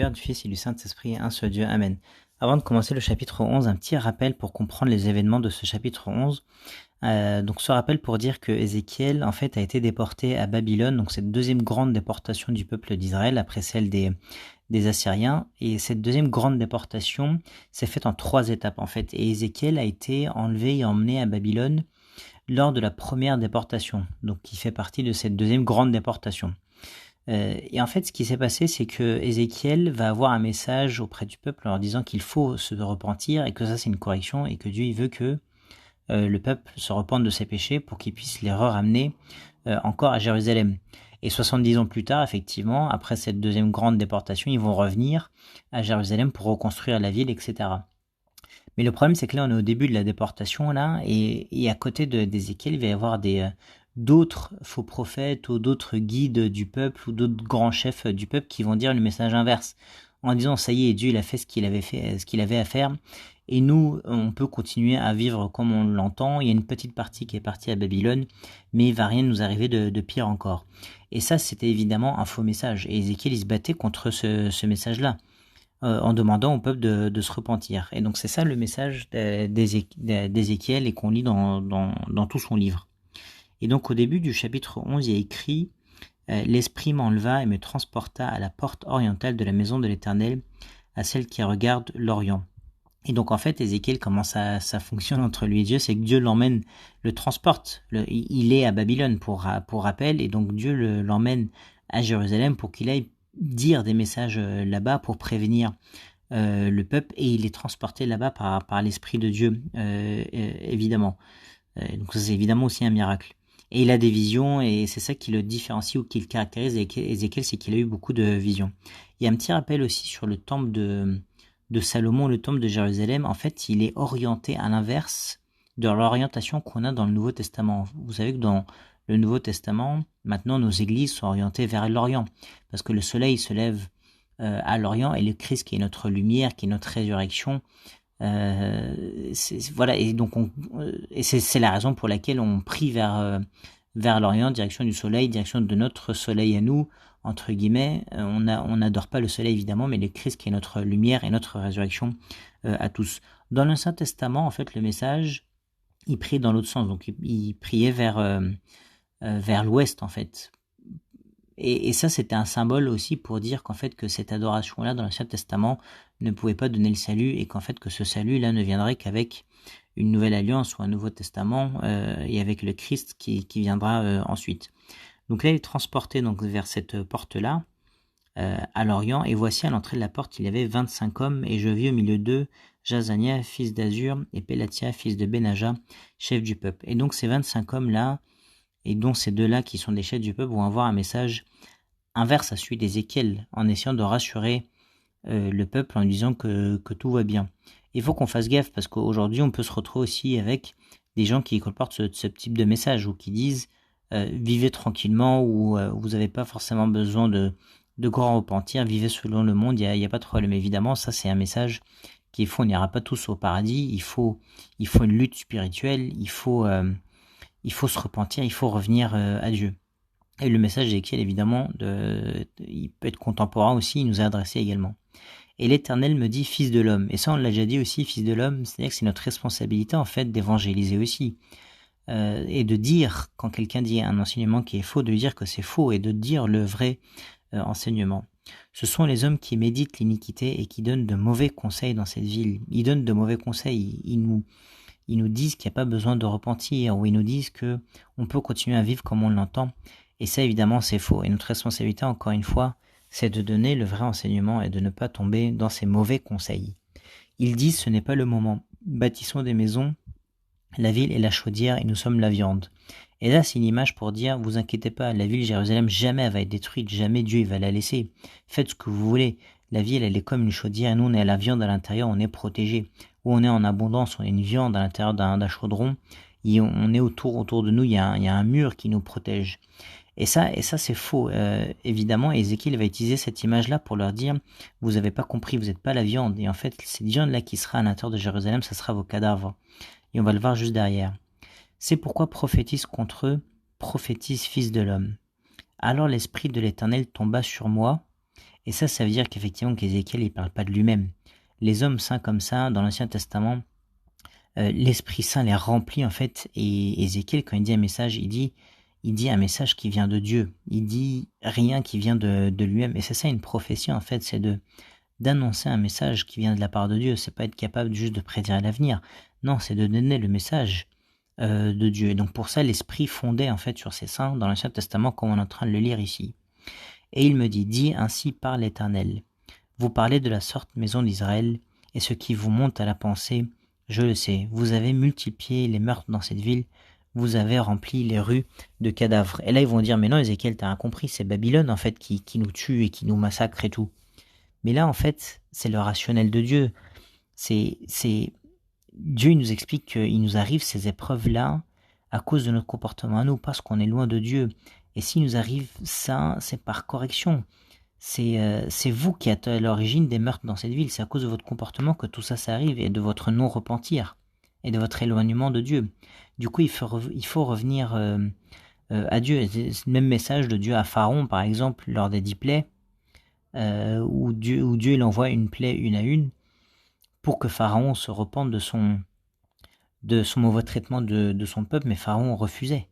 Père, du Fils et du Saint-Esprit, un seul Dieu. Amen. Avant de commencer le chapitre 11, un petit rappel pour comprendre les événements de ce chapitre 11. Donc ce rappel pour dire que Ézéchiel en fait a été déporté à Babylone, donc cette deuxième grande déportation du peuple d'Israël après celle des Assyriens. Et cette deuxième grande déportation s'est faite en 3 étapes en fait. Et Ézéchiel a été enlevé et emmené à Babylone lors de la première déportation, donc qui fait partie de cette deuxième grande déportation. Et en fait, ce qui s'est passé, c'est que Ézéchiel va avoir un message auprès du peuple en leur disant qu'il faut se repentir et que ça c'est une correction et que Dieu il veut que le peuple se repente de ses péchés pour qu'il puisse les ramener encore à Jérusalem. Et 70 ans plus tard, effectivement, après cette deuxième grande déportation, ils vont revenir à Jérusalem pour reconstruire la ville, etc. Mais le problème, c'est que là, on est au début de la déportation, là, et à côté d'Ézéchiel, il va y avoir d'autres faux prophètes ou d'autres guides du peuple ou d'autres grands chefs du peuple qui vont dire le message inverse en disant ça y est, Dieu il a fait ce qu'il avait à faire et nous on peut continuer à vivre comme on l'entend. Il y a une petite partie qui est partie à Babylone, mais il va rien nous arriver de pire encore. Et ça, c'était évidemment un faux message et Ézéchiel il se battait contre ce message-là en demandant au peuple de se repentir. Et donc c'est ça le message d'Ézéchiel et qu'on lit dans tout son livre. Et donc au début du chapitre 11, il y a écrit « L'Esprit m'enleva et me transporta à la porte orientale de la maison de l'Éternel, à celle qui regarde l'Orient. » Et donc en fait, Ézéchiel, comment ça fonctionne entre lui et Dieu, c'est que Dieu l'emmène, le transporte. Il est à Babylone pour rappel, et donc Dieu l'emmène à Jérusalem pour qu'il aille dire des messages là-bas pour prévenir le peuple, et il est transporté là-bas par l'Esprit de Dieu, évidemment. Donc ça, c'est évidemment aussi un miracle. Et il a des visions, et c'est ça qui le différencie ou qui le caractérise Ézéchiel, c'est qu'il a eu beaucoup de visions. Il y a un petit rappel aussi sur le temple de Salomon, le temple de Jérusalem. En fait, il est orienté à l'inverse de l'orientation qu'on a dans le Nouveau Testament. Vous savez que dans le Nouveau Testament, maintenant, nos églises sont orientées vers l'Orient, parce que le soleil se lève à l'Orient, et le Christ qui est notre lumière, qui est notre résurrection, voilà, et donc c'est la raison pour laquelle on prie vers l'Orient, direction du soleil, direction de notre soleil à nous, entre guillemets. On n'adore pas le soleil évidemment, mais le Christ qui est notre lumière et notre résurrection à tous. Dans l'Ancien Testament, en fait, le message, il priait dans l'autre sens, donc il priait vers l'ouest en fait. Et ça, c'était un symbole aussi pour dire qu'en fait que cette adoration-là dans l'Ancien Testament ne pouvait pas donner le salut, et qu'en fait que ce salut-là ne viendrait qu'avec une nouvelle alliance ou un nouveau testament, et avec le Christ qui viendra ensuite. Donc là, il est transporté donc vers cette porte-là, à l'Orient, et voici à l'entrée de la porte, il y avait 25 hommes, et je vis au milieu d'eux Jazania, fils d'Azur, et Pélatia, fils de Benaja, chef du peuple. Et donc ces 25 hommes-là, et dont ces deux-là qui sont des chefs du peuple, vont avoir un message inverse à celui d'Ézéchiel, en essayant de rassurer le peuple en disant que tout va bien. Il faut qu'on fasse gaffe, parce qu'aujourd'hui on peut se retrouver aussi avec des gens qui colportent ce type de message, ou qui disent vivez tranquillement, ou vous n'avez pas forcément besoin de grand repentir, vivez selon le monde, il n'y a pas de problème. Évidemment, ça c'est un message qu'il faut, on n'ira pas tous au paradis, il faut une lutte spirituelle, il faut se repentir, il faut revenir à Dieu. Et le message d'Ézéchiel, évidemment, il peut être contemporain aussi, il nous a adressé également. Et l'Éternel me dit, fils de l'homme. Et ça, on l'a déjà dit aussi, fils de l'homme, c'est-à-dire que c'est notre responsabilité, en fait, d'évangéliser aussi. Et de dire, quand quelqu'un dit un enseignement qui est faux, de dire que c'est faux, et de dire le vrai enseignement. Ce sont les hommes qui méditent l'iniquité et qui donnent de mauvais conseils dans cette ville. Ils donnent de mauvais conseils, ils nous disent qu'il n'y a pas besoin de repentir, ou ils nous disent que on peut continuer à vivre comme on l'entend. Et ça, évidemment, c'est faux. Et notre responsabilité, encore une fois, c'est de donner le vrai enseignement et de ne pas tomber dans ces mauvais conseils. Ils disent, ce n'est pas le moment. Bâtissons des maisons, la ville est la chaudière et nous sommes la viande. Et là, c'est une image pour dire, vous inquiétez pas, la ville Jérusalem, jamais elle va être détruite, jamais Dieu il va la laisser. Faites ce que vous voulez. La ville, elle est comme une chaudière, et nous, on est à la viande à l'intérieur, on est protégé. Où on est en abondance, on est une viande à l'intérieur d'un chaudron, et on est autour de nous, il y a un mur qui nous protège. Et ça c'est faux. Évidemment, Ézéchiel va utiliser cette image-là pour leur dire, vous n'avez pas compris, vous n'êtes pas la viande. Et en fait, cette viande-là qui sera à l'intérieur de Jérusalem, ça sera vos cadavres. Et on va le voir juste derrière. C'est pourquoi prophétise contre eux, prophétise fils de l'homme. Alors l'esprit de l'Éternel tomba sur moi, Et ça veut dire qu'effectivement qu'Ézéchiel, il parle pas de lui-même. Les hommes saints comme ça, dans l'Ancien Testament, l'Esprit Saint les remplit en fait. Et Ézéchiel, quand il dit un message, il dit un message qui vient de Dieu. Il dit rien qui vient de lui-même. Et c'est ça une prophétie en fait, c'est d'annoncer un message qui vient de la part de Dieu. C'est pas être capable juste de prédire l'avenir. Non, c'est de donner le message de Dieu. Et donc pour ça, l'Esprit fondait en fait sur ces saints dans l'Ancien Testament, comme on est en train de le lire ici. Et il me dit, dis ainsi par l'Éternel. Vous parlez de la sorte, maison d'Israël, et ce qui vous monte à la pensée, je le sais. Vous avez multiplié les meurtres dans cette ville, vous avez rempli les rues de cadavres. Et là, ils vont dire, mais non, Ézéchiel, t'as rien compris, c'est Babylone, en fait, qui nous tue et qui nous massacre et tout. Mais là, en fait, c'est le rationnel de Dieu. Dieu, il nous explique qu'il nous arrive ces épreuves-là à cause de notre comportement à nous, parce qu'on est loin de Dieu. Et s'il nous arrive ça, c'est par correction. C'est vous qui êtes à l'origine des meurtres dans cette ville. C'est à cause de votre comportement que tout ça arrive et de votre non-repentir et de votre éloignement de Dieu. Du coup, il faut revenir à Dieu. C'est le même message de Dieu à Pharaon, par exemple, lors des 10 plaies, où Dieu il envoie une plaie une à une pour que Pharaon se repente de son mauvais traitement de son peuple, mais Pharaon refusait.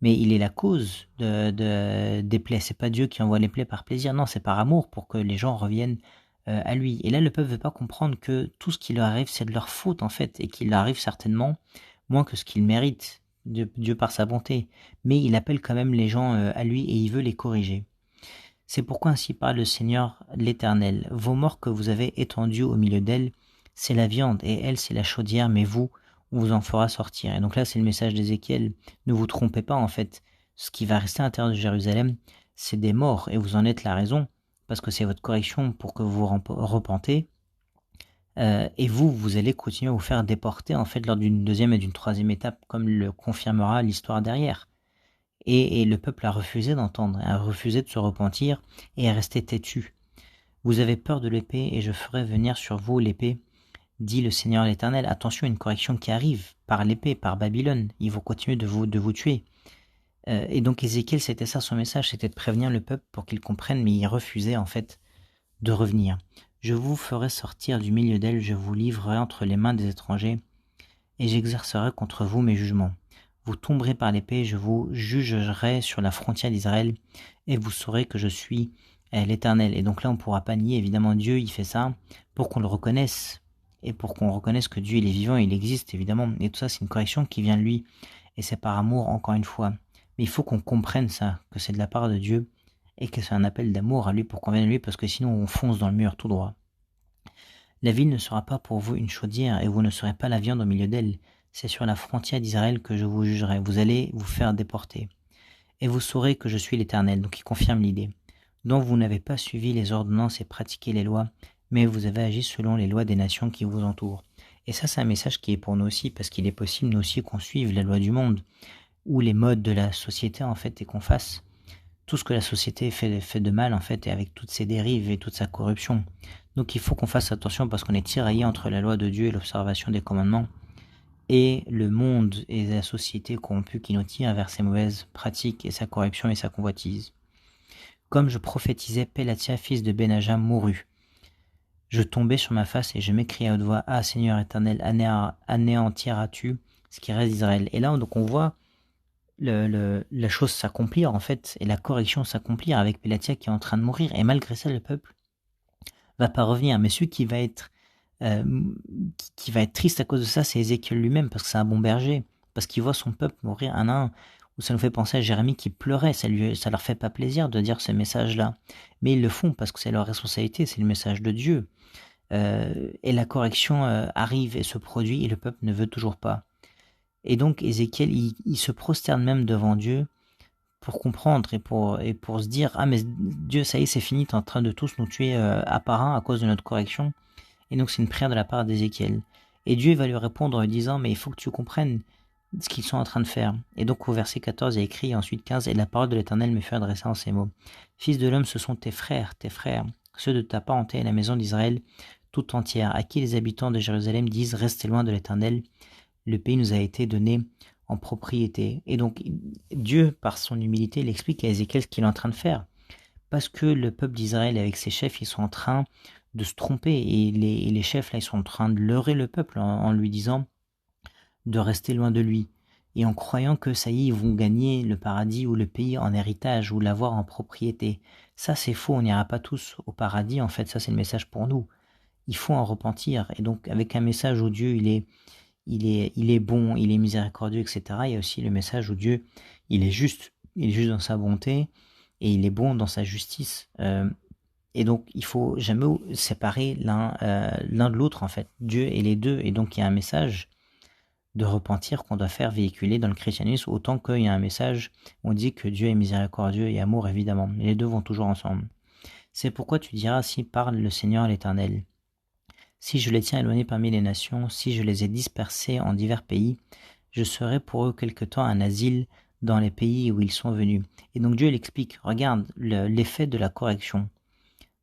Mais il est la cause des plaies. C'est pas Dieu qui envoie les plaies par plaisir, non, c'est par amour pour que les gens reviennent à lui. Et là, le peuple veut pas comprendre que tout ce qui leur arrive, c'est de leur faute en fait, et qu'il leur arrive certainement moins que ce qu'ils méritent, Dieu par sa bonté. Mais il appelle quand même les gens à lui et il veut les corriger. C'est pourquoi ainsi parle le Seigneur l'Éternel. Vos morts que vous avez étendus au milieu d'elles, c'est la viande, et elle, c'est la chaudière, mais vous, on vous en fera sortir. Et donc là, c'est le message d'Ézéchiel. Ne vous trompez pas, en fait. Ce qui va rester à l'intérieur de Jérusalem, c'est des morts, et vous en êtes la raison, parce que c'est votre correction pour que vous repentez. Et vous allez continuer à vous faire déporter, en fait, lors d'une deuxième et d'une troisième étape, comme le confirmera l'histoire derrière. Et le peuple a refusé d'entendre, a refusé de se repentir, et est resté têtu. Vous avez peur de l'épée, et je ferai venir sur vous l'épée, dit le Seigneur l'Éternel. Attention, une correction qui arrive par l'épée, par Babylone. Ils vont continuer de vous tuer. Et donc Ézéchiel, c'était ça son message, c'était de prévenir le peuple pour qu'il comprenne, mais il refusait en fait de revenir. Je vous ferai sortir du milieu d'elle, je vous livrerai entre les mains des étrangers, et j'exercerai contre vous mes jugements. Vous tomberez par l'épée, je vous jugerai sur la frontière d'Israël, et vous saurez que je suis l'Éternel. Et donc là, on ne pourra pas nier, évidemment, Dieu, il fait ça pour qu'on le reconnaisse, et pour qu'on reconnaisse que Dieu, il est vivant, il existe, évidemment. Et tout ça, c'est une correction qui vient de lui, et c'est par amour, encore une fois. Mais il faut qu'on comprenne ça, que c'est de la part de Dieu, et que c'est un appel d'amour à lui pour qu'on vienne à lui, parce que sinon, on fonce dans le mur tout droit. La ville ne sera pas pour vous une chaudière, et vous ne serez pas la viande au milieu d'elle. C'est sur la frontière d'Israël que je vous jugerai. Vous allez vous faire déporter. Et vous saurez que je suis l'Éternel. Donc il confirme l'idée. Donc vous n'avez pas suivi les ordonnances et pratiqué les lois, mais vous avez agi selon les lois des nations qui vous entourent. Et ça, c'est un message qui est pour nous aussi, parce qu'il est possible, nous aussi, qu'on suive les lois du monde, ou les modes de la société, en fait, et qu'on fasse tout ce que la société fait de mal, en fait, et avec toutes ses dérives et toute sa corruption. Donc il faut qu'on fasse attention, parce qu'on est tiraillé entre la loi de Dieu et l'observation des commandements, et le monde et la société corrompue qui nous tire vers ses mauvaises pratiques et sa corruption et sa convoitise. Comme je prophétisais, Pélatia, fils de Benajam, mourut. Je tombai sur ma face et je m'écriai à haute voix, « Ah, Seigneur éternel, anéantiras-tu ce qui reste d'Israël ?» Et là, donc on voit la chose s'accomplir, en fait, et la correction s'accomplir avec Pélatia qui est en train de mourir. Et malgré ça, le peuple va pas revenir. Mais celui qui va être triste à cause de ça, c'est Ézéchiel lui-même, parce que c'est un bon berger, parce qu'il voit son peuple mourir un à un. Où ça nous fait penser à Jérémie qui pleurait, ça leur fait pas plaisir de dire ce message-là. Mais ils le font parce que c'est leur responsabilité, c'est le message de Dieu. Et la correction arrive et se produit et le peuple ne veut toujours pas. Et donc Ézéchiel, il se prosterne même devant Dieu pour comprendre et pour se dire « Ah mais Dieu, ça y est, c'est fini, t'es en train de tous nous tuer à part un à cause de notre correction. » Et donc c'est une prière de la part d'Ézéchiel. Et Dieu va lui répondre en disant « Mais il faut que tu comprennes ce qu'ils sont en train de faire. » Et donc au verset 14, il y a écrit, et ensuite 15, « Et la parole de l'Éternel me fut adressée en ces mots. Fils de l'homme, ce sont tes frères, ceux de ta parenté et la maison d'Israël tout entière, à qui les habitants de Jérusalem disent, restez loin de l'Éternel, le pays nous a été donné en propriété. » Et donc Dieu, par son humilité, il explique à Ézéchiel ce qu'il est en train de faire. parce que le peuple d'Israël avec ses chefs, ils sont en train de se tromper, et les chefs là, ils sont en train de leurrer le peuple en lui disant de rester loin de lui, et en croyant que ça y est, ils vont gagner le paradis ou le pays en héritage ou l'avoir en propriété. Ça c'est faux, on n'ira pas tous au paradis, en fait, ça c'est le message pour nous. Il faut en repentir, et donc avec un message où Dieu il est bon, il est miséricordieux, etc. Il y a aussi le message où Dieu il est juste dans sa bonté, et il est bon dans sa justice. Et donc il faut jamais séparer l'un de l'autre, en fait. Dieu est les deux, et donc il y a un message de repentir qu'on doit faire véhiculer dans le christianisme, autant qu'il y a un message où on dit que Dieu est miséricordieux et amour, évidemment. Mais les deux vont toujours ensemble. C'est pourquoi tu diras, si parle le Seigneur l'Éternel, si je les tiens éloignés parmi les nations, si je les ai dispersés en divers pays, je serai pour eux quelque temps un asile dans les pays où ils sont venus. Et donc Dieu il explique, regarde l'effet de la correction.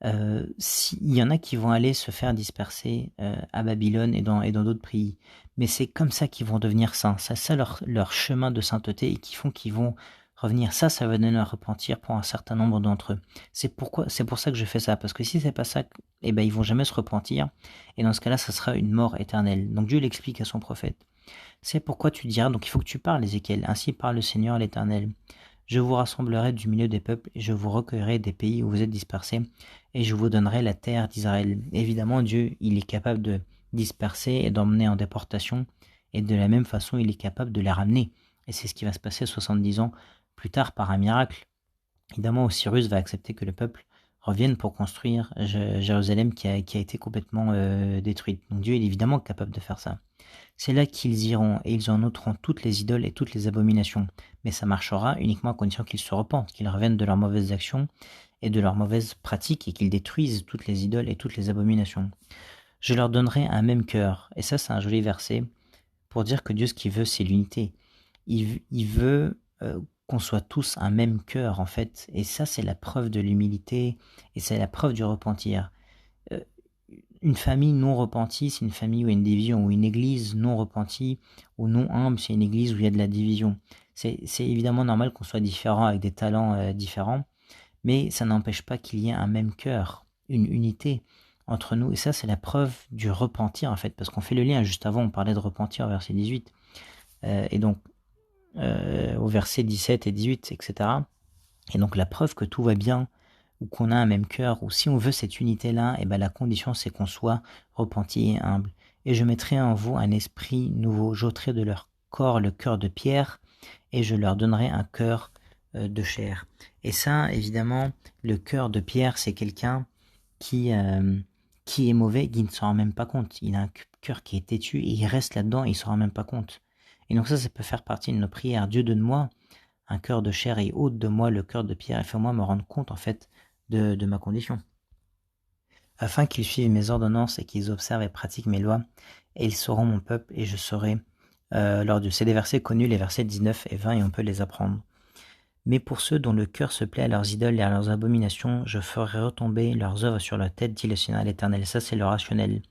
Il y en a qui vont aller se faire disperser à Babylone et dans d'autres pays, mais c'est comme ça qu'ils vont devenir saints. C'est ça leur chemin de sainteté, et qui font qu'ils vont revenir. Ça va donner un repentir pour un certain nombre d'entre eux. C'est pour ça que je fais ça, parce que si c'est pas ça, eh ben ils vont jamais se repentir, et dans ce cas-là, ça sera une mort éternelle. Donc Dieu l'explique à son prophète. C'est pourquoi tu diras, donc il faut que tu parles, Ézéchiel, ainsi parle le Seigneur l'Éternel. Je vous rassemblerai du milieu des peuples, et je vous recueillerai des pays où vous êtes dispersés, et je vous donnerai la terre d'Israël. Évidemment, Dieu, il est capable de disperser et d'emmener en déportation, et de la même façon, il est capable de les ramener. Et c'est ce qui va se passer 70 ans plus tard par un miracle. Évidemment, Cyrus va accepter que le peuple revienne pour construire Jérusalem qui a été complètement détruite. Donc Dieu est évidemment capable de faire ça. C'est là qu'ils iront, et ils en ôteront toutes les idoles et toutes les abominations. Mais ça marchera uniquement à condition qu'ils se repentent, qu'ils reviennent de leurs mauvaises actions et de leurs mauvaises pratiques, et qu'ils détruisent toutes les idoles et toutes les abominations. Je leur donnerai un même cœur. Et ça, c'est un joli verset pour dire que Dieu, ce qu'il veut, c'est l'unité. Il veut qu'on soit tous un même cœur, en fait. Et ça, c'est la preuve de l'humilité, et c'est la preuve du repentir. Une famille non repentie, c'est une famille où il y a une division, ou une église non repentie ou non humble, c'est une église où il y a de la division. C'est évidemment normal qu'on soit différents, avec des talents différents, mais ça n'empêche pas qu'il y ait un même cœur, une unité entre nous. Et ça, c'est la preuve du repentir, en fait, parce qu'on fait le lien. Juste avant, on parlait de repentir au verset 18, et donc au verset 17 et 18, etc. Et donc la preuve que tout va bien, ou qu'on a un même cœur, ou si on veut cette unité-là, et ben la condition c'est qu'on soit repenti et humble. Et je mettrai en vous un esprit nouveau, j'ôterai de leur corps le cœur de pierre, et je leur donnerai un cœur de chair. Et ça, évidemment, le cœur de pierre, c'est quelqu'un qui est mauvais, qui ne s'en rend même pas compte. Il a un cœur qui est têtu, et il reste là-dedans, et il ne s'en rend même pas compte. Et donc ça peut faire partie de nos prières. Dieu, donne-moi un cœur de chair, et ôte de moi le cœur de pierre, et fais-moi me rendre compte, en fait, de ma condition, afin qu'ils suivent mes ordonnances et qu'ils observent et pratiquent mes lois, et ils seront mon peuple, et je serai leur Dieu. C'est des versets connus, les versets 19 et 20, et on peut les apprendre. Mais pour ceux dont le cœur se plaît à leurs idoles et à leurs abominations, je ferai retomber leurs œuvres sur leur tête, dit le Seigneur l'Éternel. Ça, c'est le rationnel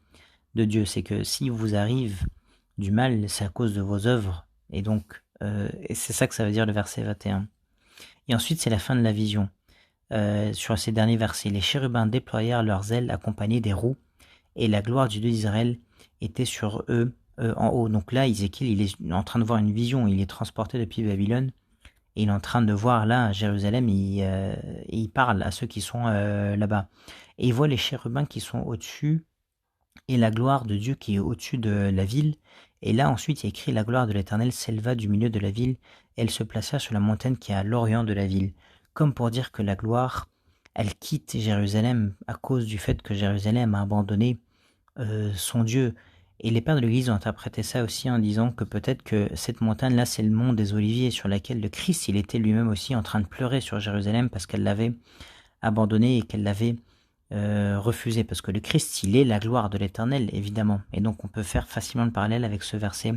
de Dieu. C'est que si vous arrive du mal, c'est à cause de vos œuvres. Et donc, et c'est ça que ça veut dire le verset 21. Et ensuite, c'est la fin de la vision. Sur ces derniers versets, les chérubins déployèrent leurs ailes accompagnés des roues, et la gloire du Dieu d'Israël était sur eux en haut. Donc là, Ézéchiel, il est en train de voir une vision, il est transporté depuis Babylone, et il est en train de voir là, à Jérusalem, et il parle à ceux qui sont là-bas. Et il voit les chérubins qui sont au-dessus, et la gloire de Dieu qui est au-dessus de la ville. Et là, ensuite, il y a écrit, la gloire de l'Éternel s'éleva du milieu de la ville, et elle se plaça sur la montagne qui est à l'orient de la ville. Comme pour dire que la gloire, elle quitte Jérusalem à cause du fait que Jérusalem a abandonné son Dieu. Et les pères de l'Église ont interprété ça aussi en disant que peut-être que cette montagne-là, c'est le mont des Oliviers, sur laquelle le Christ, il était lui-même aussi en train de pleurer sur Jérusalem parce qu'elle l'avait abandonné et qu'elle l'avait refusé. Parce que le Christ, il est la gloire de l'Éternel, évidemment. Et donc on peut faire facilement le parallèle avec ce verset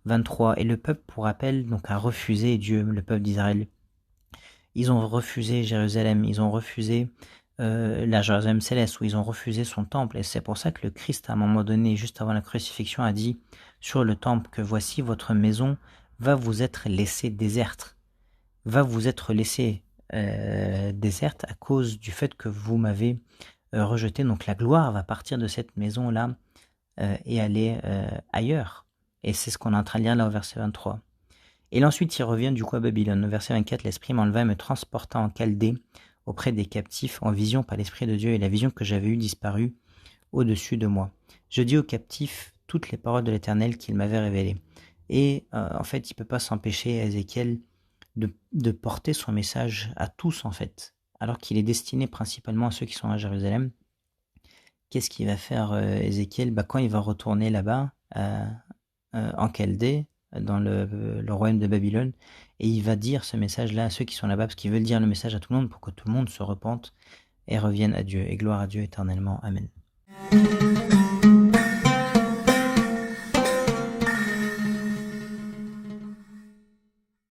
23. Et le peuple, pour rappel, donc a refusé Dieu, le peuple d'Israël. Ils ont refusé Jérusalem, ils ont refusé la Jérusalem céleste, où ils ont refusé son temple. Et c'est pour ça que le Christ, à un moment donné, juste avant la crucifixion, a dit sur le temple que voici votre maison va vous être laissée déserte, va vous être laissée déserte à cause du fait que vous m'avez rejeté. Donc la gloire va partir de cette maison-là et aller ailleurs. Et c'est ce qu'on est en train de lire là au verset 23. Et là, ensuite, il revient du coup à Babylone. Au verset 24, l'Esprit m'enleva et me transporta en Chaldée auprès des captifs en vision par l'Esprit de Dieu, et la vision que j'avais eue disparut au-dessus de moi. Je dis aux captifs toutes les paroles de l'Éternel qu'il m'avait révélées. Et en fait, il ne peut pas s'empêcher, Ézéchiel, de porter son message à tous, en fait, alors qu'il est destiné principalement à ceux qui sont à Jérusalem. Qu'est-ce qu'il va faire Ézéchiel quand il va retourner là-bas, en Chaldée, dans le royaume de Babylone, et il va dire ce message-là à ceux qui sont là-bas, parce qu'il veut dire le message à tout le monde pour que tout le monde se repente et revienne à Dieu. Et gloire à Dieu éternellement. Amen.